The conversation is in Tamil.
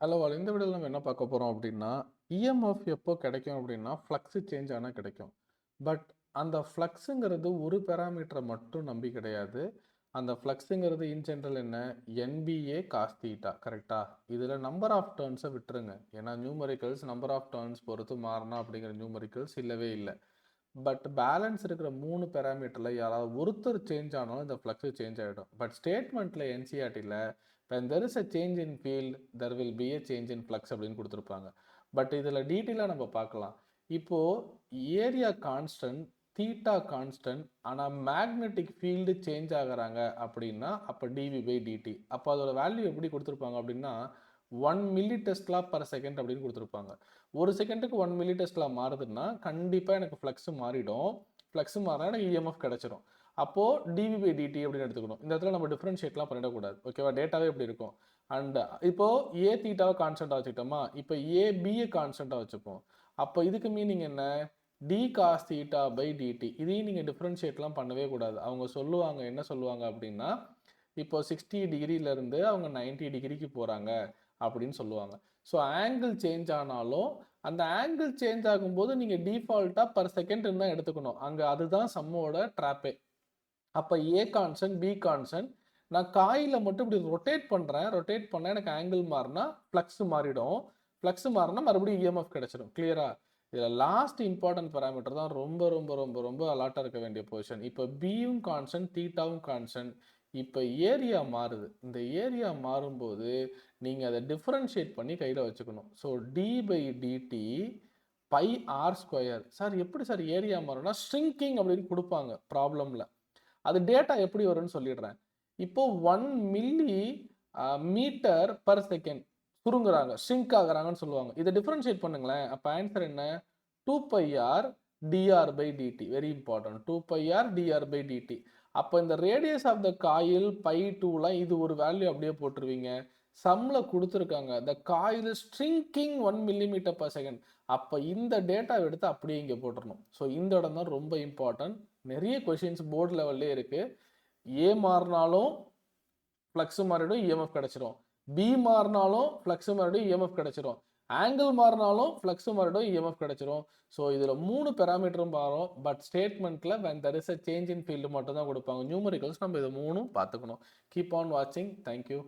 ஹலோ இந்த வீடியோவில் நம்ம என்ன பார்க்க போகிறோம் அப்படின்னா இஎம்எஃப் எப்போ கிடைக்கும் அப்படின்னா ஃப்ளக்ஸு சேஞ்ச் ஆனால் கிடைக்கும். பட் அந்த ஃப்ளக்ஸுங்கிறது ஒரு பேராமீட்டரை மட்டும் நம்பி கிடையாது. அந்த ஃப்ளக்ஸுங்கிறது இன் ஜென்ரல் என்ன என்பிஏ காஸ் தீட்டா கரெக்டா. இதில் நம்பர் ஆஃப் டர்ன்ஸை விட்டுருங்க. ஏன்னா நியூமரிக்கல்ஸ் நம்பர் ஆஃப் டர்ன்ஸ் பொறுத்து மாறினா அப்படிங்கிற நியூமரிக்கல்ஸ் இல்லவே இல்லை. பட் பேலன்ஸ் இருக்கிற 3 பேராமீட்டரில் யாராவது ஒருத்தர் சேஞ்ச் ஆனாலும் இந்த ஃப்ளக்ஸு சேஞ்ச் ஆகிடும். பட் ஸ்டேட்மெண்ட்டில் என்சிஆர்டியில் when there is a change in field there will be a change in flux அப்படின்னு கொடுத்துருப்பாங்க. பட் இதில் டீட்டெயிலாக நம்ம பார்க்கலாம். இப்போது ஏரியா கான்ஸ்டன்ட் தீட்டா கான்ஸ்டன்ட் ஆனால் மேக்னெட்டிக் ஃபீல்டு சேஞ்ச் ஆகிறாங்க அப்படின்னா அப்போ டிவி பை டிடி. அப்போ அதோட வேல்யூ எப்படி கொடுத்துருப்பாங்க அப்படின்னா 1 மில்லி டெஸ்லா பர் செகண்ட் அப்படின்னு கொடுத்துருப்பாங்க. ஒரு செகண்டுக்கு 1 மில்லி டெஸ்லா மாறுதுன்னா கண்டிப்பாக எனக்கு ஃப்ளக்ஸு மாறிடும். ஃப்ளக்ஸு மாறினா எனக்கு இஎம்எஃப் கிடச்சிரும். அப்போது டிவி பை டிடி அப்படின்னு எடுத்துக்கணும். இந்த இடத்துல நம்ம டிஃப்ரென்ஷியேட்லாம் பண்ணிடக்கூடாது. ஓகேவா, டேட்டாவே எப்படி இருக்கும். அண்ட் இப்போது ஏ தீட்டாவை கான்ஸ்டண்ட்டாக வச்சுக்கிட்டோமா, இப்போ ஏபியை கான்ஸ்டண்ட்டாக வச்சுப்போம். அப்போ இதுக்கு மீனிங் என்ன, D cos theta by DT. இதையும் நீங்கள் டிஃப்ரென்ஷியேட்லாம் பண்ணவே கூடாது. அவங்க சொல்லுவாங்க என்ன சொல்லுவாங்க அப்படின்னா இப்போ 60 டிகிரியிலேருந்து அவங்க 90 டிகிரிக்கு போகிறாங்க அப்படின்னு சொல்லுவாங்க. ஸோ ஆங்கிள் சேஞ்ச் ஆனாலும் அந்த ஆங்கிள் சேஞ்ச் ஆகும்போது நீங்கள் டிஃபால்ட்டாக பர் செகண்ட் தான் எடுத்துக்கணும். அங்கே அதுதான் சம்மோட ட்ராப்பே. அப்போ ஏ கான்ஸ்டன்ட் பி கான்ஸ்டன்ட் நான் காயில் மட்டும் இப்படி ரொட்டேட் பண்ணுறேன். ரொட்டேட் பண்ணால் எனக்கு ஆங்கிள் மாறினா ஃப்ளக்ஸ் மாறிடும். ஃப்ளக்ஸ் மாறினா மறுபடியும் இஎம்எஃப் கிடச்சிடும். கிளியரா. இதில் லாஸ்ட் இம்பார்ட்டன்ட் பேராமீட்டர் தான் ரொம்ப ரொம்ப ரொம்ப ரொம்ப அலாட்டாக இருக்க வேண்டிய பொசிஷன். இப்போ பியும் கான்ஸ்டன்ட் தீட்டாவும் கான்ஸ்டன்ட். இப்போ ஏரியா மாறுது. இந்த ஏரியா மாறும்போது நீங்கள் அதை டிஃப்ரென்ஷியேட் பண்ணி கையில் வச்சுக்கணும். So D by DT by R square. Sir எப்படி சார் ஏரியா மாறும்னா ஷ்ரிங்கிங் அப்படின்னு கொடுப்பாங்க ப்ராப்ளமில். அது டேட்டா எப்படி வரும்னு சொல்லிடுறேன். இப்போ 1 மில்லி மீட்டர் பர் செகண்ட் சுருங்குறாங்க, ஷ்ரிங்க் ஆகுறாங்கன்னு சொல்லுவாங்க. இதை டிஃப்ரென்ஷியேட் பண்ணுங்களேன். அப்போ ஆன்சர் என்ன, 2 by R D R by D T. Very important, 2 by R D R by D T. அப்போ இந்த radius of the coil by 2லாம் இது ஒரு வேல்யூ அப்படியே போட்டுருவீங்க. சம்மில் கொடுத்துருக்காங்க the coil shrinking 1 millimetre per second. அப்போ இந்த டேட்டாவை எடுத்து அப்படியே இங்கே போட்டுடணும். ஸோ இந்த இடம் தான் ரொம்ப இம்பார்ட்டன்ட். நிறைய கொஷின்ஸ் போர்டு லெவல்லே இருக்குது. ஏ மாறினாலும் ஃப்ளக்ஸு மாறிடும், இஎம்எஃப் கிடச்சிரும். பி மாறினாலும் ஃப்ளக்ஸு மாறிடும், இஎம்எஃப் கிடச்சிரும். ஆங்கிள் மாறினாலும் ஃப்ளக்ஸு மாறிடும், இஎம்எஃப் கிடச்சிரும். ஸோ இதில் 3 பேராமீட்டரும் மாறும். பட் ஸ்டேட்மெண்ட்டில் when there is a change in field மட்டும் தான் கொடுப்பாங்க. நியூமரிக்கல்ஸ் நம்ம இது 3 பார்த்துக்கணும். கீப் ஆன் வாட்சிங். தேங்க்யூ.